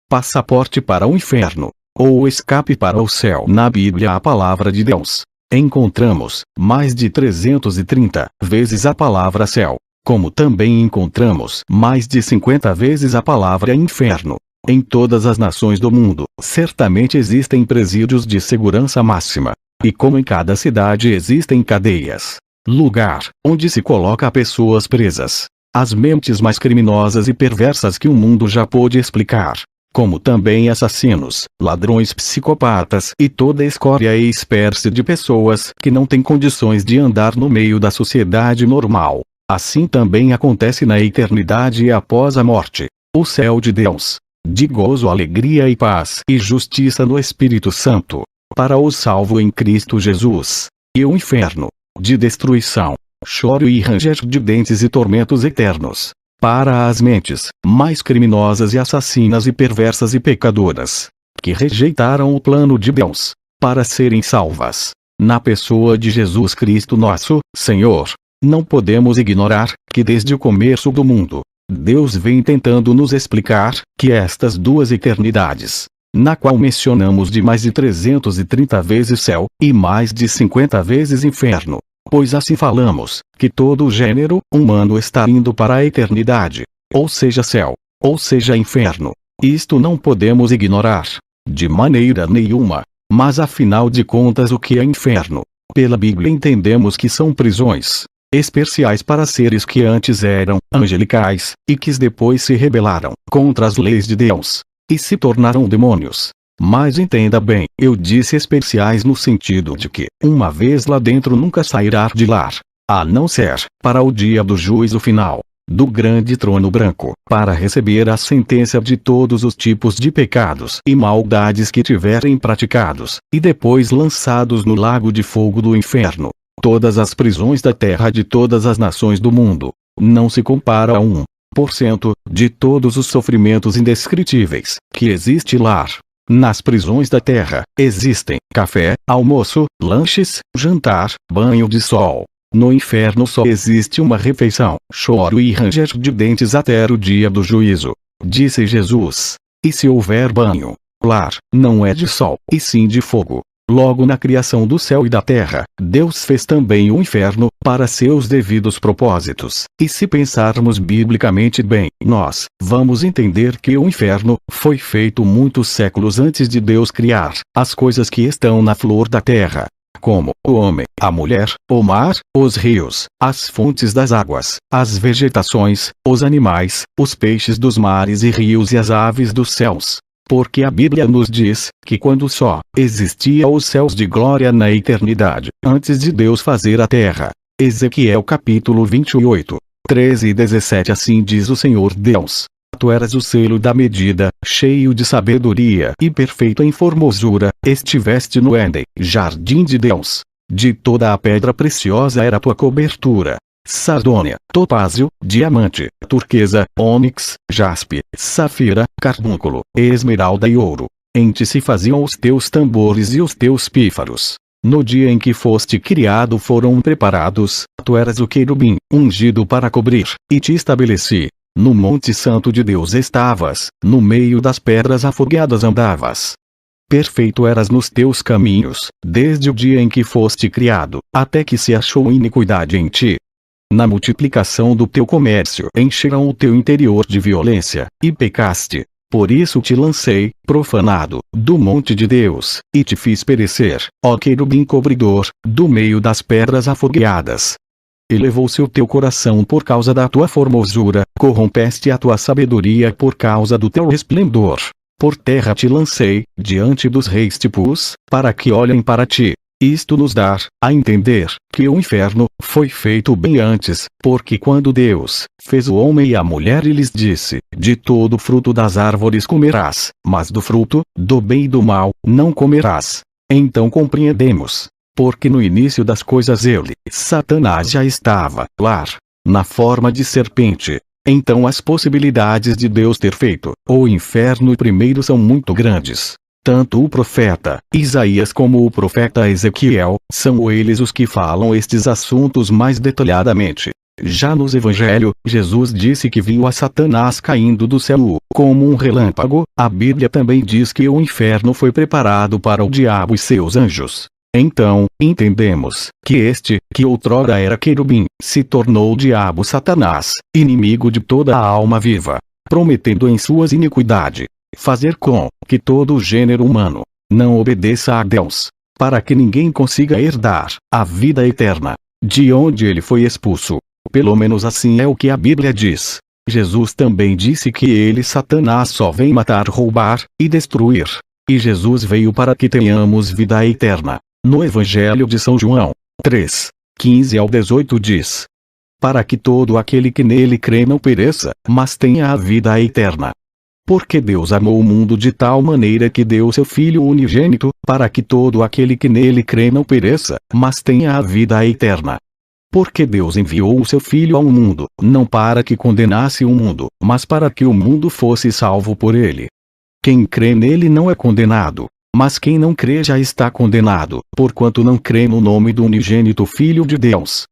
passaporte para o inferno, ou escape para o céu. Na Bíblia, a palavra de Deus, encontramos mais de 330 vezes a palavra céu, como também encontramos mais de 50 vezes a palavra inferno. Em todas as nações do mundo, certamente existem presídios de segurança máxima. E como em cada cidade existem cadeias, lugar onde se coloca pessoas presas, as mentes mais criminosas e perversas que o mundo já pôde explicar, como também assassinos, ladrões, psicopatas e toda a escória e espécie de pessoas que não têm condições de andar no meio da sociedade normal. Assim também acontece na eternidade e após a morte. O céu de Deus, de gozo, alegria e paz e justiça no Espírito Santo, para o salvo em Cristo Jesus. E o inferno, de destruição, choro e ranger de dentes e tormentos eternos, para as mentes mais criminosas e assassinas e perversas e pecadoras, que rejeitaram o plano de Deus, para serem salvas, na pessoa de Jesus Cristo nosso Senhor. Não podemos ignorar que desde o começo do mundo, Deus vem tentando nos explicar que estas duas eternidades, na qual mencionamos de mais de 330 vezes céu, e mais de 50 vezes inferno, pois assim falamos, que todo o gênero humano está indo para a eternidade, ou seja céu, ou seja inferno. Isto não podemos ignorar, de maneira nenhuma, mas afinal de contas o que é inferno? Pela Bíblia entendemos que são prisões especiais para seres que antes eram angelicais, e que depois se rebelaram contra as leis de Deus, e se tornaram demônios. Mas entenda bem, eu disse especiais no sentido de que, uma vez lá dentro nunca sairá de lá, a não ser para o dia do juízo final, do grande trono branco, para receber a sentença de todos os tipos de pecados e maldades que tiverem praticados, e depois lançados no lago de fogo do inferno. Todas as prisões da terra de todas as nações do mundo, não se compara a 1% de todos os sofrimentos indescritíveis que existe lá. Nas prisões da terra, existem café, almoço, lanches, jantar, banho de sol. No inferno só existe uma refeição, choro e ranger de dentes até o dia do juízo, disse Jesus. E se houver banho, lá, não é de sol, e sim de fogo. Logo na criação do céu e da terra, Deus fez também o inferno, para seus devidos propósitos. E se pensarmos biblicamente bem, nós vamos entender que o inferno foi feito muitos séculos antes de Deus criar as coisas que estão na flor da terra, como o homem, a mulher, o mar, os rios, as fontes das águas, as vegetações, os animais, os peixes dos mares e rios e as aves dos céus. Porque a Bíblia nos diz que quando só existia os céus de glória na eternidade, antes de Deus fazer a terra. Ezequiel capítulo 28, 13 e 17. Assim diz o Senhor Deus: Tu eras o selo da medida, cheio de sabedoria e perfeito em formosura, estiveste no Éden, jardim de Deus. De toda a pedra preciosa era tua cobertura: sardônia, topázio, diamante, turquesa, ônix, jaspe, safira, carbúnculo, esmeralda e ouro. Em ti se faziam os teus tambores e os teus pífaros. No dia em que foste criado foram preparados. Tu eras o querubim, ungido para cobrir, e te estabeleci. No monte santo de Deus estavas, no meio das pedras afogueadas andavas. Perfeito eras nos teus caminhos, desde o dia em que foste criado, até que se achou iniquidade em ti. Na multiplicação do teu comércio encherão o teu interior de violência, e pecaste. Por isso te lancei, profanado, do monte de Deus, e te fiz perecer, ó querubim cobridor, do meio das pedras afogueadas. Elevou-se o teu coração por causa da tua formosura, corrompeste a tua sabedoria por causa do teu resplendor. Por terra te lancei, diante dos reis te pus, para que olhem para ti. Isto nos dá a entender que o inferno foi feito bem antes, porque quando Deus fez o homem e a mulher e lhes disse: De todo o fruto das árvores comerás, mas do fruto do bem e do mal não comerás. Então compreendemos, porque no início das coisas ele, Satanás, já estava lá, na forma de serpente. Então as possibilidades de Deus ter feito o inferno primeiro são muito grandes. Tanto o profeta Isaías como o profeta Ezequiel, são eles os que falam estes assuntos mais detalhadamente. Já nos Evangelhos, Jesus disse que viu a Satanás caindo do céu, como um relâmpago. A Bíblia também diz que o inferno foi preparado para o diabo e seus anjos. Então, entendemos que este, que outrora era querubim, se tornou o diabo Satanás, inimigo de toda a alma viva, prometendo em suas iniquidades fazer com que todo o gênero humano não obedeça a Deus, para que ninguém consiga herdar a vida eterna, de onde ele foi expulso. Pelo menos assim é o que a Bíblia diz. Jesus também disse que ele, Satanás, só vem matar, roubar e destruir. E Jesus veio para que tenhamos vida eterna. No Evangelho de São João 3, 15 ao 18 diz: para que todo aquele que nele crê não pereça, mas tenha a vida eterna. Porque Deus amou o mundo de tal maneira que deu seu Filho unigênito, para que todo aquele que nele crê não pereça, mas tenha a vida eterna. Porque Deus enviou o seu Filho ao mundo, não para que condenasse o mundo, mas para que o mundo fosse salvo por ele. Quem crê nele não é condenado, mas quem não crê já está condenado, porquanto não crê no nome do unigênito Filho de Deus.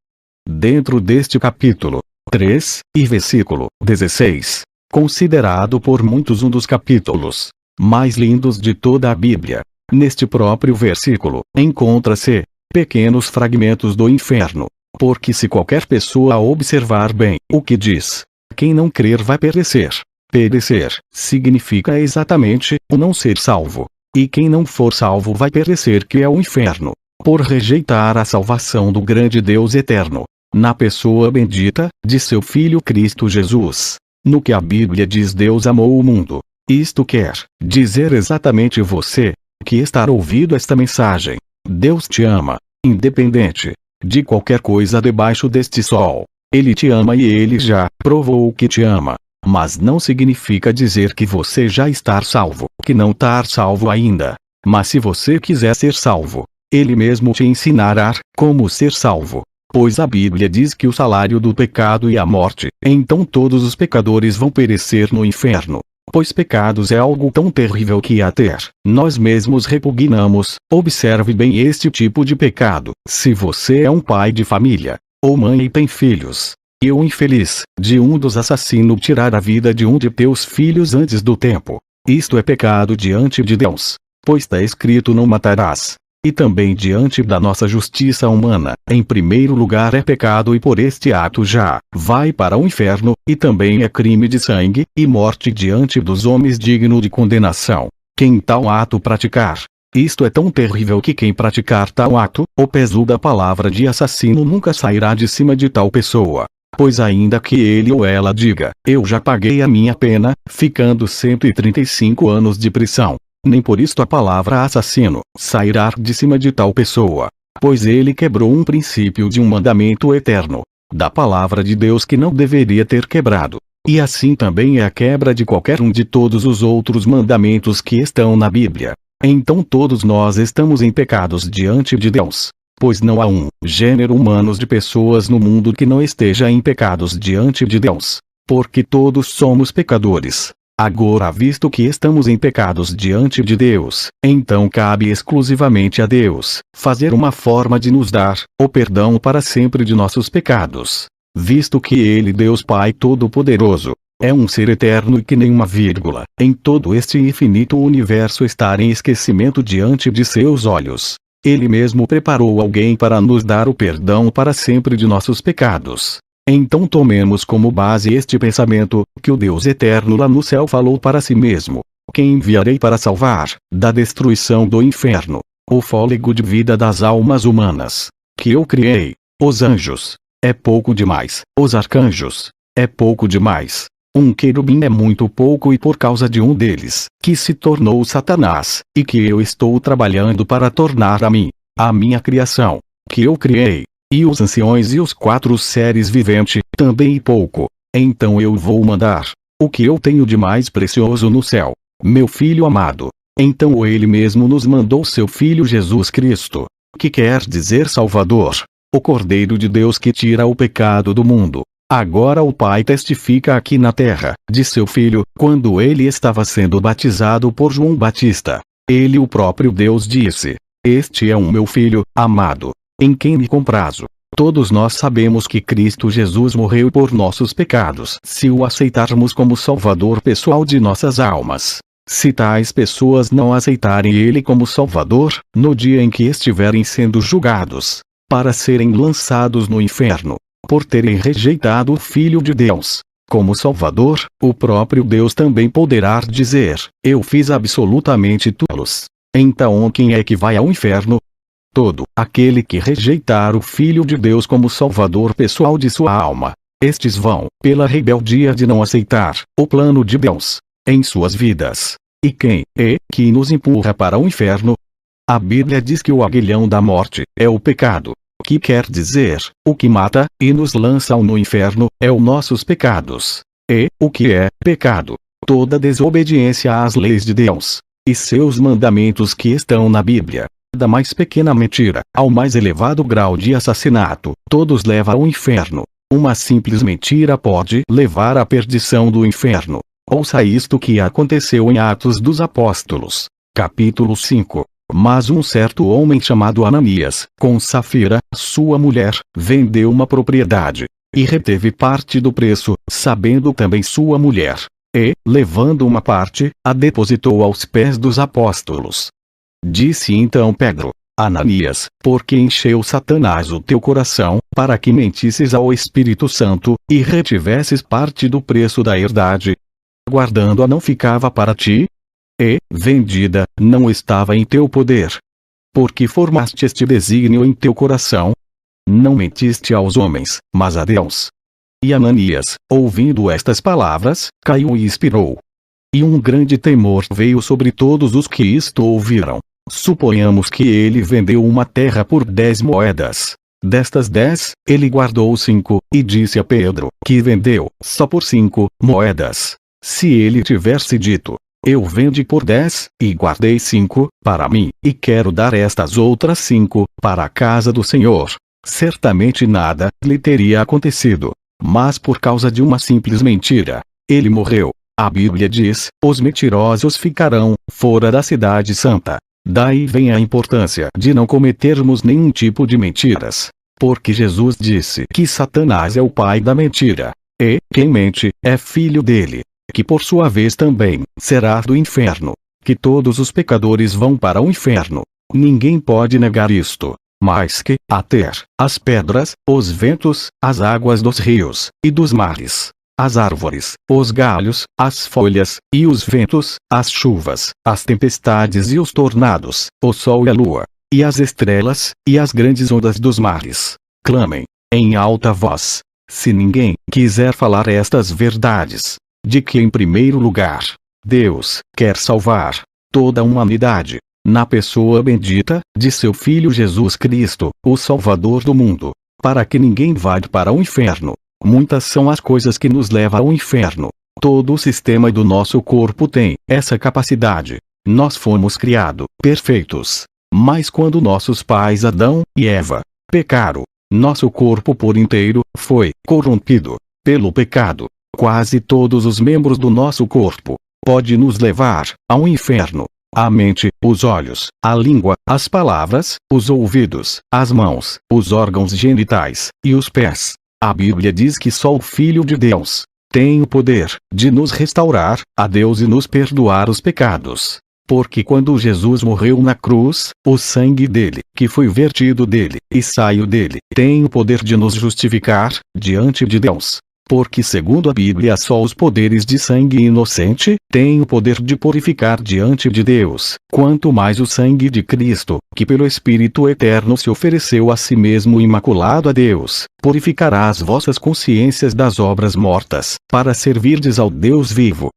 Dentro deste capítulo 3, e versículo 16, considerado por muitos um dos capítulos mais lindos de toda a Bíblia, neste próprio versículo, encontra-se pequenos fragmentos do inferno. Porque se qualquer pessoa observar bem o que diz, quem não crer vai perecer. Perecer significa exatamente o não ser salvo. E quem não for salvo vai perecer, que é o inferno, por rejeitar a salvação do grande Deus eterno, na pessoa bendita de seu Filho Cristo Jesus. No que a Bíblia diz, Deus amou o mundo. Isto quer dizer exatamente você, que está ouvindo esta mensagem. Deus te ama, independente de qualquer coisa debaixo deste sol. Ele te ama e ele já provou que te ama. Mas não significa dizer que você já está salvo, que não está salvo ainda. Mas se você quiser ser salvo, ele mesmo te ensinará como ser salvo. Pois a Bíblia diz que o salário do pecado é a morte. Então todos os pecadores vão perecer no inferno. Pois pecados é algo tão terrível que até nós mesmos repugnamos. Observe bem este tipo de pecado. Se você é um pai de família, ou mãe e tem filhos, e o infeliz de um dos assassinos tirar a vida de um de teus filhos antes do tempo, isto é pecado diante de Deus. Pois está escrito: não matarás. E também diante da nossa justiça humana, em primeiro lugar é pecado, e por este ato já vai para o inferno, e também é crime de sangue, e morte diante dos homens digno de condenação. Quem tal ato praticar, isto é tão terrível que quem praticar tal ato, o peso da palavra de assassino nunca sairá de cima de tal pessoa. Pois ainda que ele ou ela diga: eu já paguei a minha pena, ficando 135 anos de prisão, nem por isto a palavra assassino sairá de cima de tal pessoa. Pois ele quebrou um princípio de um mandamento eterno, da palavra de Deus, que não deveria ter quebrado. E assim também é a quebra de qualquer um de todos os outros mandamentos que estão na Bíblia. Então todos nós estamos em pecados diante de Deus. Pois não há um gênero humano de pessoas no mundo que não esteja em pecados diante de Deus. Porque todos somos pecadores. Agora, visto que estamos em pecados diante de Deus, então cabe exclusivamente a Deus fazer uma forma de nos dar o perdão para sempre de nossos pecados. Visto que Ele, Deus Pai Todo-Poderoso, é um ser eterno e que nenhuma vírgula em todo este infinito universo está em esquecimento diante de seus olhos. Ele mesmo preparou alguém para nos dar o perdão para sempre de nossos pecados. Então tomemos como base este pensamento, que o Deus eterno lá no céu falou para si mesmo: quem enviarei para salvar da destruição do inferno o fôlego de vida das almas humanas que eu criei? Os anjos, é pouco demais. Os arcanjos, é pouco demais. Um querubim é muito pouco, e por causa de um deles, que se tornou Satanás, e que eu estou trabalhando para tornar a mim, a minha criação, que eu criei, e os anciões e os 4 seres viventes, também pouco. Então eu vou mandar o que eu tenho de mais precioso no céu, meu Filho amado. Então ele mesmo nos mandou seu Filho Jesus Cristo, que quer dizer Salvador, o Cordeiro de Deus que tira o pecado do mundo. Agora o Pai testifica aqui na terra de seu Filho, quando ele estava sendo batizado por João Batista. Ele, o próprio Deus, disse: este é o meu Filho amado, em quem me comprazo. Todos nós sabemos que Cristo Jesus morreu por nossos pecados se o aceitarmos como Salvador pessoal de nossas almas. Se tais pessoas não aceitarem Ele como Salvador, no dia em que estiverem sendo julgados, para serem lançados no inferno, por terem rejeitado o Filho de Deus como Salvador, o próprio Deus também poderá dizer: eu fiz absolutamente tolos. Então quem é que vai ao inferno? Todo aquele que rejeitar o Filho de Deus como Salvador pessoal de sua alma. Estes vão, pela rebeldia de não aceitar o plano de Deus em suas vidas. E quem é que nos empurra para o inferno? A Bíblia diz que o aguilhão da morte é o pecado, que quer dizer, o que mata e nos lança no inferno é os nossos pecados. E o que é pecado? Toda desobediência às leis de Deus e seus mandamentos que estão na Bíblia. Da mais pequena mentira ao mais elevado grau de assassinato, todos levam ao inferno. Uma simples mentira pode levar à perdição do inferno. Ouça isto que aconteceu em Atos dos Apóstolos, capítulo 5. Mas um certo homem chamado Ananias, com Safira, sua mulher, vendeu uma propriedade, e reteve parte do preço, sabendo também sua mulher. E, levando uma parte, a depositou aos pés dos apóstolos. Disse então Pedro: Ananias, por que encheu Satanás o teu coração, para que mentisses ao Espírito Santo, e retivesses parte do preço da herdade? Guardando-a não ficava para ti? E, vendida, não estava em teu poder. Porque formaste este desígnio em teu coração? Não mentiste aos homens, mas a Deus. E Ananias, ouvindo estas palavras, caiu e expirou. E um grande temor veio sobre todos os que isto ouviram. Suponhamos que ele vendeu uma terra por 10 moedas. Destas 10, ele guardou 5, e disse a Pedro, que vendeu, só por 5 moedas. Se ele tivesse dito: eu vendi por 10, e guardei 5, para mim, e quero dar estas outras 5, para a casa do Senhor, certamente nada lhe teria acontecido. Mas por causa de uma simples mentira, ele morreu. A Bíblia diz: os mentirosos ficarão fora da cidade santa. Daí vem a importância de não cometermos nenhum tipo de mentiras. Porque Jesus disse que Satanás é o pai da mentira. E quem mente é filho dele, que por sua vez também será do inferno. Que todos os pecadores vão para o inferno. Ninguém pode negar isto. Mas que, a ter, as pedras, os ventos, as águas dos rios e dos mares, as árvores, os galhos, as folhas, e os ventos, as chuvas, as tempestades e os tornados, o sol e a lua, e as estrelas, e as grandes ondas dos mares, clamem, em alta voz. Se ninguém quiser falar estas verdades, de que em primeiro lugar, Deus quer salvar toda a humanidade, na pessoa bendita de seu Filho Jesus Cristo, o Salvador do mundo, para que ninguém vá para o inferno. Muitas são as coisas que nos levam ao inferno. Todo o sistema do nosso corpo tem essa capacidade. Nós fomos criados perfeitos. Mas quando nossos pais Adão e Eva pecaram, nosso corpo por inteiro foi corrompido pelo pecado. Quase todos os membros do nosso corpo podem nos levar ao inferno. A mente, os olhos, a língua, as palavras, os ouvidos, as mãos, os órgãos genitais e os pés. A Bíblia diz que só o Filho de Deus tem o poder de nos restaurar a Deus e nos perdoar os pecados. Porque quando Jesus morreu na cruz, o sangue dele, que foi vertido dele e saiu dele, tem o poder de nos justificar diante de Deus. Porque segundo a Bíblia só os poderes de sangue inocente têm o poder de purificar diante de Deus, quanto mais o sangue de Cristo, que pelo Espírito Eterno se ofereceu a si mesmo imaculado a Deus, purificará as vossas consciências das obras mortas, para servirdes ao Deus vivo.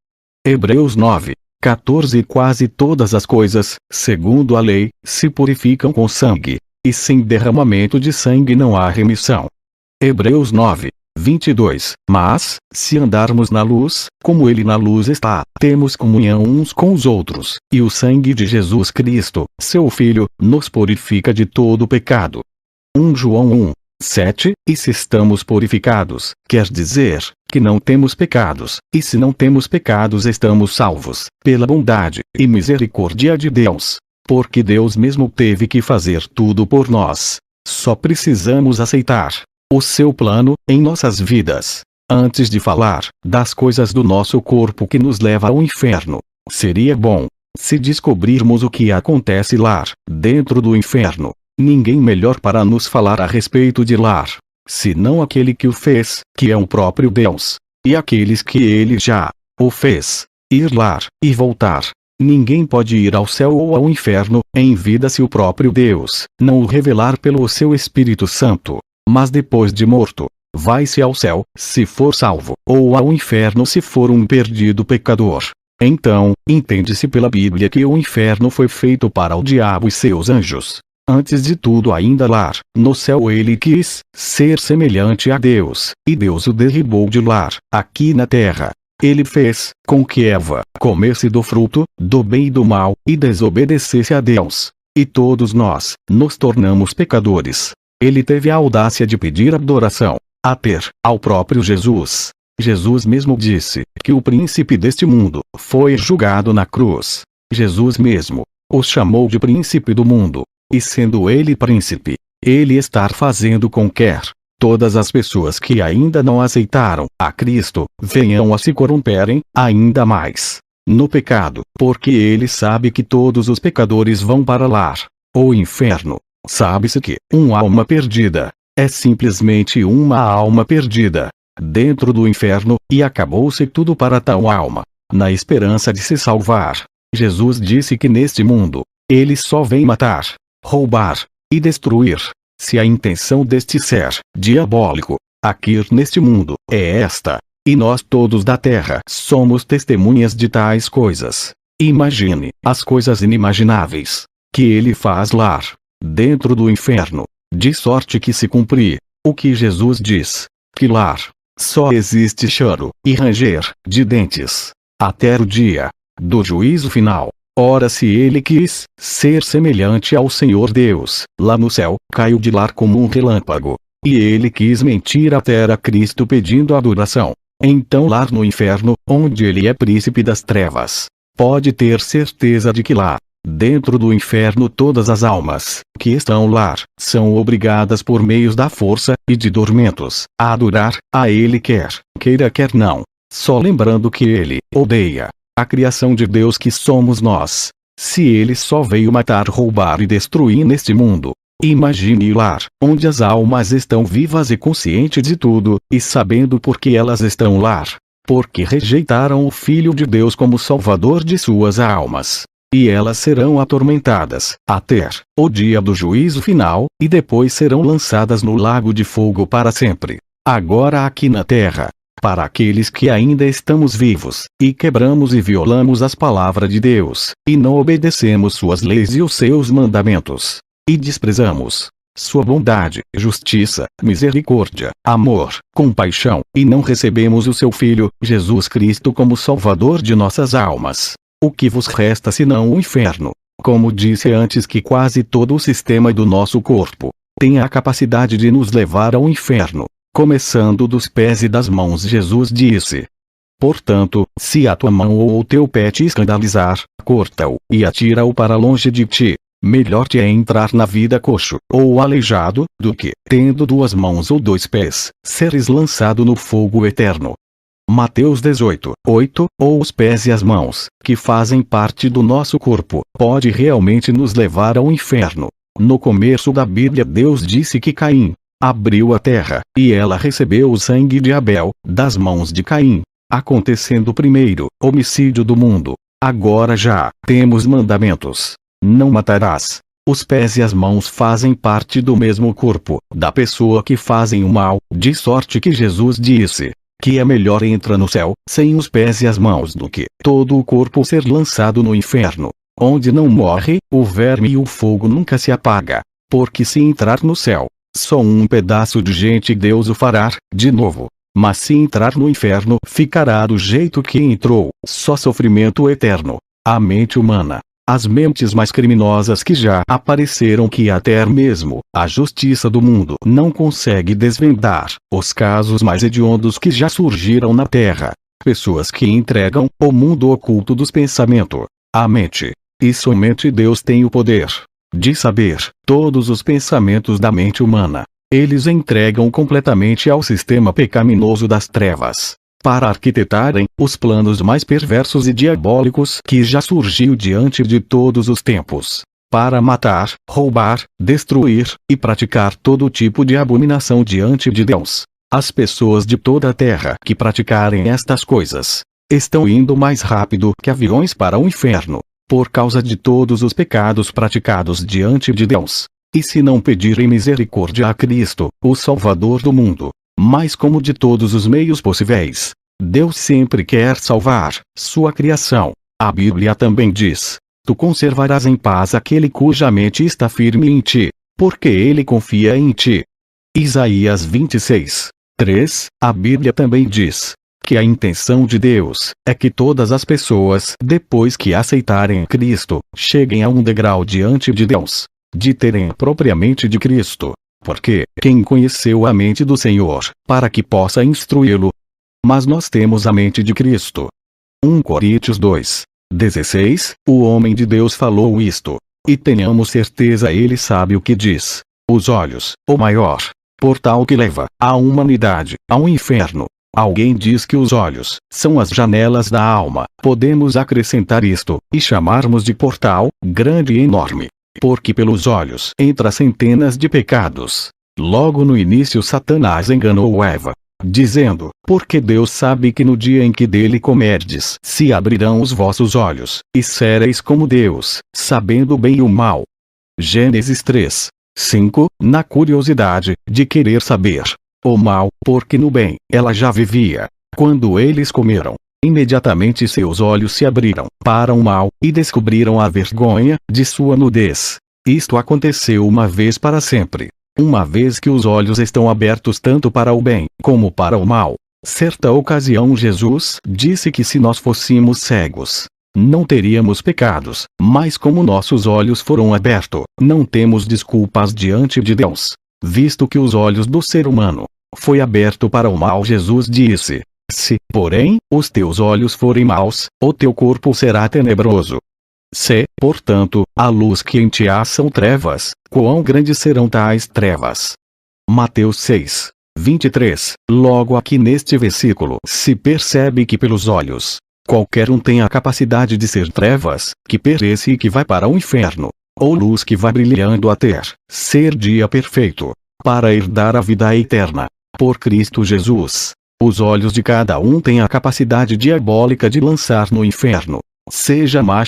Hebreus 9:14 Quase todas as coisas, segundo a lei, se purificam com sangue, e sem derramamento de sangue não há remissão. Hebreus 9:22 Mas, se andarmos na luz, como ele na luz está, temos comunhão uns com os outros, e o sangue de Jesus Cristo, seu Filho, nos purifica de todo pecado. 1 João 1:7 E se estamos purificados, quer dizer, que não temos pecados, e se não temos pecados estamos salvos, pela bondade e misericórdia de Deus. Porque Deus mesmo teve que fazer tudo por nós. Só precisamos aceitar o seu plano em nossas vidas. Antes de falar das coisas do nosso corpo que nos leva ao inferno, seria bom se descobrirmos o que acontece lá, dentro do inferno. Ninguém melhor para nos falar a respeito de lá, senão aquele que o fez, que é o próprio Deus, e aqueles que ele já o fez ir lá e voltar. Ninguém pode ir ao céu ou ao inferno em vida se o próprio Deus não o revelar pelo seu Espírito Santo. Mas depois de morto, vai-se ao céu, se for salvo, ou ao inferno se for um perdido pecador. Então, entende-se pela Bíblia que o inferno foi feito para o diabo e seus anjos. Antes de tudo, ainda lá, no céu, ele quis ser semelhante a Deus, e Deus o derribou de lá. Aqui na terra, ele fez com que Eva comesse do fruto do bem e do mal, e desobedecesse a Deus. E todos nós nos tornamos pecadores. Ele teve a audácia de pedir adoração ao próprio Jesus. Jesus mesmo disse que o príncipe deste mundo foi julgado na cruz. Jesus mesmo o chamou de príncipe do mundo. E sendo ele príncipe, ele está fazendo com que todas as pessoas que ainda não aceitaram a Cristo venham a se corromperem ainda mais no pecado, porque ele sabe que todos os pecadores vão para lá, o inferno. Sabe-se que uma alma perdida é simplesmente uma alma perdida dentro do inferno, e acabou-se tudo para tal alma, na esperança de se salvar. Jesus disse que neste mundo, ele só vem matar, roubar e destruir. Se a intenção deste ser diabólico aqui neste mundo é esta, e nós todos da terra somos testemunhas de tais coisas, imagine as coisas inimagináveis que ele faz lá dentro do inferno, de sorte que se cumprir o que Jesus diz, que lá só existe choro e ranger de dentes até o dia do juízo final. Ora, se ele quis ser semelhante ao Senhor Deus, lá no céu, caiu de lá como um relâmpago, e ele quis mentir até a Cristo pedindo adoração. Então lá no inferno, onde ele é príncipe das trevas, pode ter certeza de que lá dentro do inferno todas as almas que estão lá são obrigadas por meios da força e de tormentos a adorar a ele, queira quer não. Só lembrando que ele odeia a criação de Deus que somos nós. Se ele só veio matar, roubar e destruir neste mundo, imagine lá onde as almas estão vivas e conscientes de tudo, e sabendo por que elas estão lá. Porque rejeitaram o Filho de Deus como Salvador de suas almas. E elas serão atormentadas até o dia do juízo final, e depois serão lançadas no lago de fogo para sempre. Agora aqui na terra, para aqueles que ainda estamos vivos, e quebramos e violamos as palavras de Deus, e não obedecemos suas leis e os seus mandamentos, e desprezamos sua bondade, justiça, misericórdia, amor, compaixão, e não recebemos o seu Filho, Jesus Cristo, como Salvador de nossas almas, o que vos resta senão o inferno? Como disse antes, que quase todo o sistema do nosso corpo tem a capacidade de nos levar ao inferno, começando dos pés e das mãos. Jesus disse: portanto, se a tua mão ou o teu pé te escandalizar, corta-o, e atira-o para longe de ti. Melhor te é entrar na vida coxo, ou aleijado, do que, tendo duas mãos ou dois pés, seres lançado no fogo eterno. Mateus 18:8, ou os pés e as mãos, que fazem parte do nosso corpo, pode realmente nos levar ao inferno. No começo da Bíblia, Deus disse que Caim abriu a terra, e ela recebeu o sangue de Abel, das mãos de Caim, acontecendo o primeiro homicídio do mundo. Agora já temos mandamentos: não matarás. Os pés e as mãos fazem parte do mesmo corpo da pessoa que fazem o mal, de sorte que Jesus disse que é melhor entrar no céu sem os pés e as mãos do que todo o corpo ser lançado no inferno, onde não morre o verme e o fogo nunca se apaga. Porque se entrar no céu, só um pedaço de gente Deus o fará de novo. Mas se entrar no inferno, ficará do jeito que entrou, só sofrimento eterno. A mente humana, as mentes mais criminosas que já apareceram, que até mesmo a justiça do mundo não consegue desvendar, os casos mais hediondos que já surgiram na Terra. Pessoas que entregam o mundo oculto dos pensamentos à mente. E somente Deus tem o poder de saber todos os pensamentos da mente humana. Eles entregam completamente ao sistema pecaminoso das trevas, para arquitetarem os planos mais perversos e diabólicos que já surgiu diante de todos os tempos, para matar, roubar, destruir, e praticar todo tipo de abominação diante de Deus. As pessoas de toda a terra que praticarem estas coisas, estão indo mais rápido que aviões para o inferno, por causa de todos os pecados praticados diante de Deus. E se não pedirem misericórdia a Cristo, o Salvador do mundo, mas como de todos os meios possíveis, Deus sempre quer salvar sua criação. A Bíblia também diz: tu conservarás em paz aquele cuja mente está firme em ti, porque ele confia em ti. Isaías 26:3. A Bíblia também diz que a intenção de Deus é que todas as pessoas, depois que aceitarem Cristo, cheguem a um degrau diante de Deus, de terem propriamente de Cristo. Porque quem conheceu a mente do Senhor, para que possa instruí-lo? Mas nós temos a mente de Cristo. 1 Coríntios 2:16. O homem de Deus falou isto, e tenhamos certeza ele sabe o que diz. Os olhos, o maior portal que leva a humanidade ao inferno. Alguém diz que os olhos são as janelas da alma. Podemos acrescentar isto, e chamarmos de portal, grande e enorme. Porque pelos olhos entra centenas de pecados. Logo no início Satanás enganou Eva, dizendo: porque Deus sabe que no dia em que dele comerdes, se abrirão os vossos olhos, e sereis como Deus, sabendo o bem e o mal. Gênesis 3:5. Na curiosidade de querer saber o mal, porque no bem ela já vivia. Quando eles comeram, imediatamente seus olhos se abriram para o mal, e descobriram a vergonha de sua nudez. Isto aconteceu uma vez para sempre. Uma vez que os olhos estão abertos tanto para o bem como para o mal. Certa ocasião Jesus disse que se nós fôssemos cegos, não teríamos pecados, mas como nossos olhos foram abertos, não temos desculpas diante de Deus. Visto que os olhos do ser humano foi aberto para o mal, Jesus disse: se, porém, os teus olhos forem maus, o teu corpo será tenebroso. Se, portanto, a luz que em ti há são trevas, quão grandes serão tais trevas. Mateus 6:23. Logo aqui neste versículo se percebe que pelos olhos, qualquer um tem a capacidade de ser trevas, que perece e que vai para o inferno, ou luz que vai brilhando até ser dia perfeito, para herdar a vida eterna, por Cristo Jesus. Os olhos de cada um têm a capacidade diabólica de lançar no inferno, seja macho